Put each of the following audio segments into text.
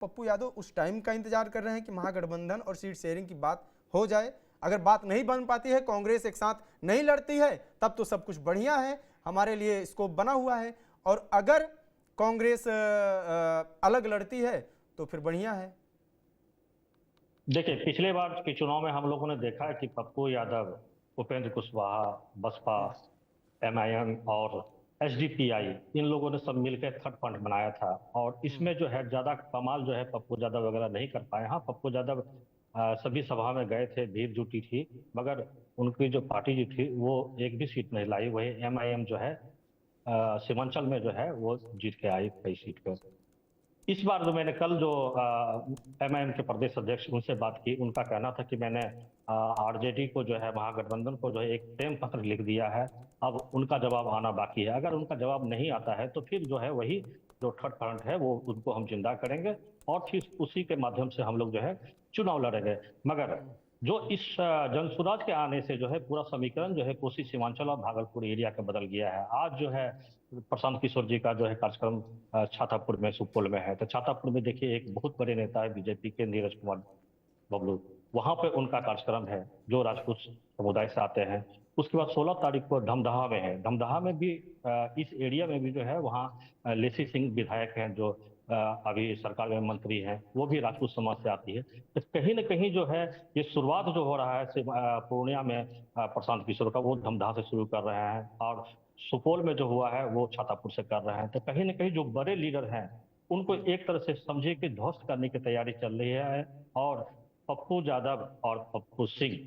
पप्पू यादव उस टाइम का इंतजार कर रहे हैं कि महागठबंधन और सीट शेयरिंग की बात हो जाए। अगर बात नहीं बन पाती है, कांग्रेस एक साथ नहीं लड़ती है, तब तो सब कुछ बढ़िया है, हमारे लिए स्कोप बना हुआ है। और अगर कांग्रेस अलग लड़ती है तो फिर बढ़िया है। देखिए, पिछले बार के चुनाव में हम लोगों ने देखा है कि पप्पू यादव, उपेंद्र कुशवाहा, बसपा, एमआईएम और एसडीपीआई, इन लोगों ने सब मिलकर थर्ड फ्रंट बनाया था। और इसमें जो है ज्यादा कमाल जो है पप्पू यादव वगैरह नहीं कर पाए। हाँ, पप्पू यादव सभी सभा में गए थे, भीड़ जुटी थी, मगर उनकी जो पार्टी जो थी वो एक भी सीट नहीं लाई। वही एमआईएम जो है सीमांचल में जो है वो जीत के आई कई सीट पर। इस बार जो मैंने कल जो एमआईएम के प्रदेश अध्यक्ष उनसे बात की, उनका कहना था कि मैंने आरजेडी को जो है, महागठबंधन को जो है एक प्रेम पत्र लिख दिया है, अब उनका जवाब आना बाकी है। अगर उनका जवाब नहीं आता है तो फिर जो है वही जो थर्ड फ्रंट है वो उनको हम जिंदा करेंगे और फिर उसी के माध्यम से हम लोग जो है चुनाव लड़ेंगे। मगर जो इस जनसुराज के आने से जो है पूरा समीकरण जो है कोसी सीमांचल और भागलपुर एरिया का बदल गया है। आज जो है प्रशांत किशोर जी का जो है कार्यक्रम छातापुर में, सुपौल में है। तो छातापुर में देखिए एक बहुत बड़े नेता है बीजेपी के, नीरज कुमार बबलू, वहां पे उनका कार्यक्रम है जो राजपूत समुदाय से आते हैं। उसके बाद 16 तारीख को धमदाहा में है। धमदाहा में भी इस एरिया में भी जो है वहाँ लेसी सिंह विधायक हैं जो अभी सरकार में मंत्री हैं, वो भी राजपूत समाज से आती है। तो कहीं ना कहीं जो है ये शुरुआत जो हो रहा है पूर्णिया में प्रशांत किशोर का, वो धमदाहा से शुरू कर रहे हैं और सुपौल में जो हुआ है वो छातापुर से कर रहे हैं। तो कहीं ना कहीं जो बड़े लीडर हैं उनको एक तरह से समझे कि ध्वस्त करने की तैयारी चल रही है। और पप्पू यादव और पप्पू सिंह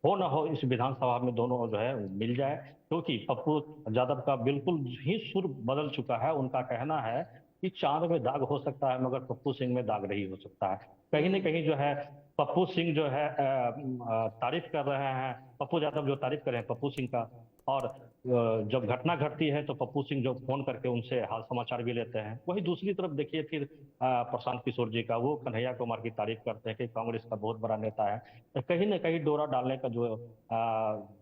हो ना हो इस विधानसभा में दोनों जो है मिल जाए, क्योंकि पप्पू यादव का बिल्कुल ही सुर बदल चुका है। उनका कहना है कि चांद में दाग हो सकता है मगर पप्पू सिंह में दाग नहीं हो सकता है। कहीं ना कहीं जो है पप्पू सिंह जो है तारीफ कर रहे हैं, पप्पू यादव जो तारीफ कर रहे हैं पप्पू सिंह का। और जब घटना घटती है तो पप्पू सिंह जो फोन करके उनसे हाल समाचार भी लेते हैं। वही दूसरी तरफ देखिए फिर प्रशांत किशोर जी का, वो कन्हैया कुमार की तारीफ करते हैं कि कांग्रेस का बहुत बड़ा नेता है। तो कहीं ना कहीं डोरा डालने का जो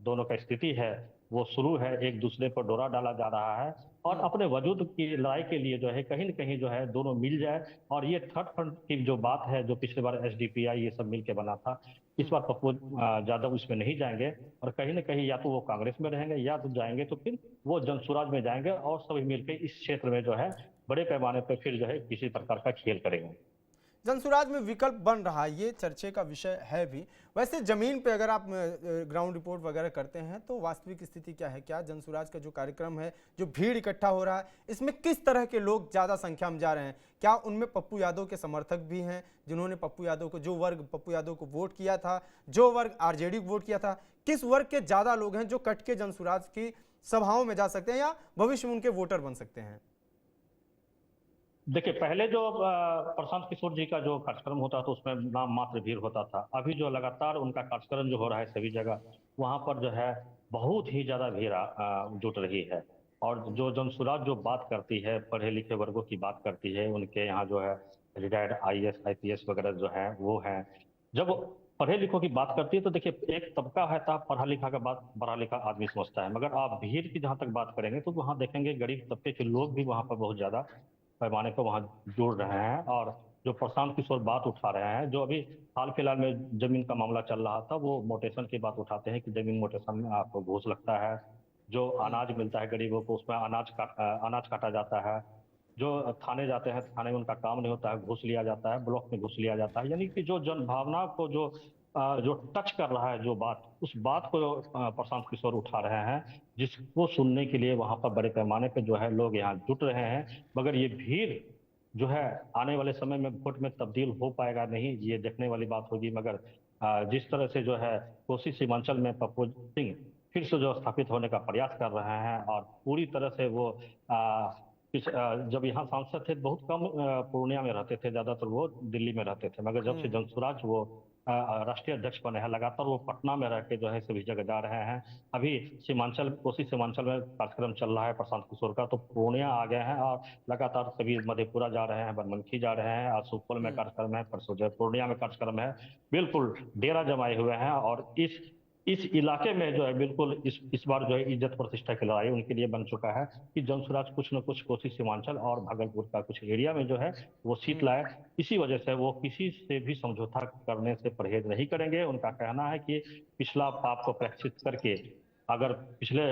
दोनों का स्थिति है वो शुरू है, एक दूसरे पर डोरा डाला जा रहा है। और अपने वजूद की लड़ाई के लिए जो है कहीं न कहीं जो है दोनों मिल जाए। और ये थर्ड फ्रंट की जो बात है जो पिछले बार एसडीपीआई ये सब मिलके बना था, इस बार पप्पू यादव इसमें नहीं जाएंगे। और कहीं ना कहीं या तो वो कांग्रेस में रहेंगे या तो जाएंगे तो फिर वो जनसुराज में जाएंगे और सभी मिलकर इस क्षेत्र में जो है बड़े पैमाने पर फिर जो है किसी प्रकार का खेल करेंगे। जनसुराज में विकल्प बन रहा है, ये चर्चे का विषय है भी। वैसे जमीन पे अगर आप ग्राउंड रिपोर्ट वगैरह करते हैं तो वास्तविक स्थिति क्या है? क्या जनसुराज का जो कार्यक्रम है, जो भीड़ इकट्ठा हो रहा है, इसमें किस तरह के लोग ज़्यादा संख्या में जा रहे हैं? क्या उनमें पप्पू यादव के समर्थक भी हैं जिन्होंने पप्पू यादव को, जो वर्ग पप्पू यादव को वोट किया था, जो वर्ग आरजेडी को वोट किया था, किस वर्ग के ज़्यादा लोग हैं जो कट के जनसुराज की सभाओं में जा सकते हैं या भविष्य में उनके वोटर बन सकते हैं? देखिए, पहले जो प्रशांत किशोर जी का जो कार्यक्रम होता था उसमें नाम मात्र भीड़ होता था। अभी जो लगातार उनका कार्यक्रम जो हो रहा है सभी जगह, वहां पर जो है बहुत ही ज्यादा भीड़ जुट रही है। और जो जनसुराज जो बात करती है, पढ़े लिखे वर्गों की बात करती है, उनके यहाँ जो है रिटायर्ड आईएएस आईपीएस वगैरह जो है वो है। जब पढ़े लिखों की बात करती है तो देखिए एक तबका है था पढ़ा लिखा का बात पढ़ा लिखा आदमी समझता है, मगर आप भीड़ की जहां तक बात करेंगे तो वहां देखेंगे गरीब तबके के लोग भी वहां पर बहुत ज्यादा पैमाने पर वहां जुड़ रहे हैं। और जो प्रशांत किशोर बात उठा रहे हैं, जो अभी हाल फिलहाल में जमीन का मामला चल रहा था, वो मोटेशन की बात उठाते हैं कि जमीन मोटेशन में आपको घूस लगता है। जो अनाज मिलता है गरीबों को उसमें अनाज काटा जाता है। जो थाने जाते हैं थाने में उनका काम नहीं होता है, घूस लिया जाता है, ब्लॉक में घूस लिया जाता है। यानी कि जो जनभावना को जो टच कर रहा है, जो बात, उस बात को प्रशांत किशोर उठा रहे हैं, जिसको सुनने के लिए वहां पर बड़े पैमाने पे जो है लोग यहाँ जुट रहे हैं। मगर ये भीड़ जो है आने वाले समय में वोट में तब्दील हो पाएगा नहीं, ये देखने वाली बात होगी। मगर जिस तरह से जो है कोसी सीमांचल में पप्पू सिंह फिर से जो स्थापित होने का प्रयास कर रहे हैं और पूरी तरह से वो जब यहाँ सांसद थे बहुत कम पूर्णिया में रहते थे, ज्यादातर वो दिल्ली में रहते थे। मगर जब से जनसुराज वो राष्ट्रीय अध्यक्ष बने हैं, लगातार वो पटना में रह के जो है सभी जगह जा रहे हैं। अभी सीमांचल कोसी सीमांचल में कार्यक्रम चल रहा है प्रशांत किशोर का, तो पूर्णिया आ गए हैं और लगातार सभी मधेपुरा जा रहे हैं, बनमनखी जा रहे हैं, आज सुपौल में कार्यक्रम है, परसों जो पूर्णिया में कार्यक्रम है। बिल्कुल डेरा जमाए हुए हैं। और इस इस इलाके में जो है बिल्कुल इस बार जो है इज्जत प्रतिष्ठा की लड़ाई उनके लिए बन चुका है कि जंसुराज कुछ न कुछ कोसी सीमांचल और भागलपुर का कुछ एरिया में जो है वो सीट लाए। इसी वजह से वो किसी से भी समझौता करने से परहेज नहीं करेंगे। उनका कहना है कि पिछला पाप को प्रेक्षित करके अगर पिछले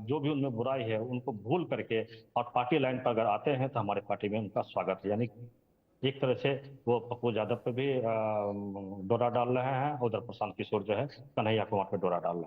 जो भी उनमें बुराई है उनको भूल करके और पार्टी लाइन पर अगर आते हैं तो हमारे पार्टी में उनका स्वागत है। यानी एक तरह से वो पप्पू यादव पे भी डोरा डाल रहे हैं, उधर प्रशांत किशोर जो है कन्हैया कुमार पे डोरा डाल रहे हैं।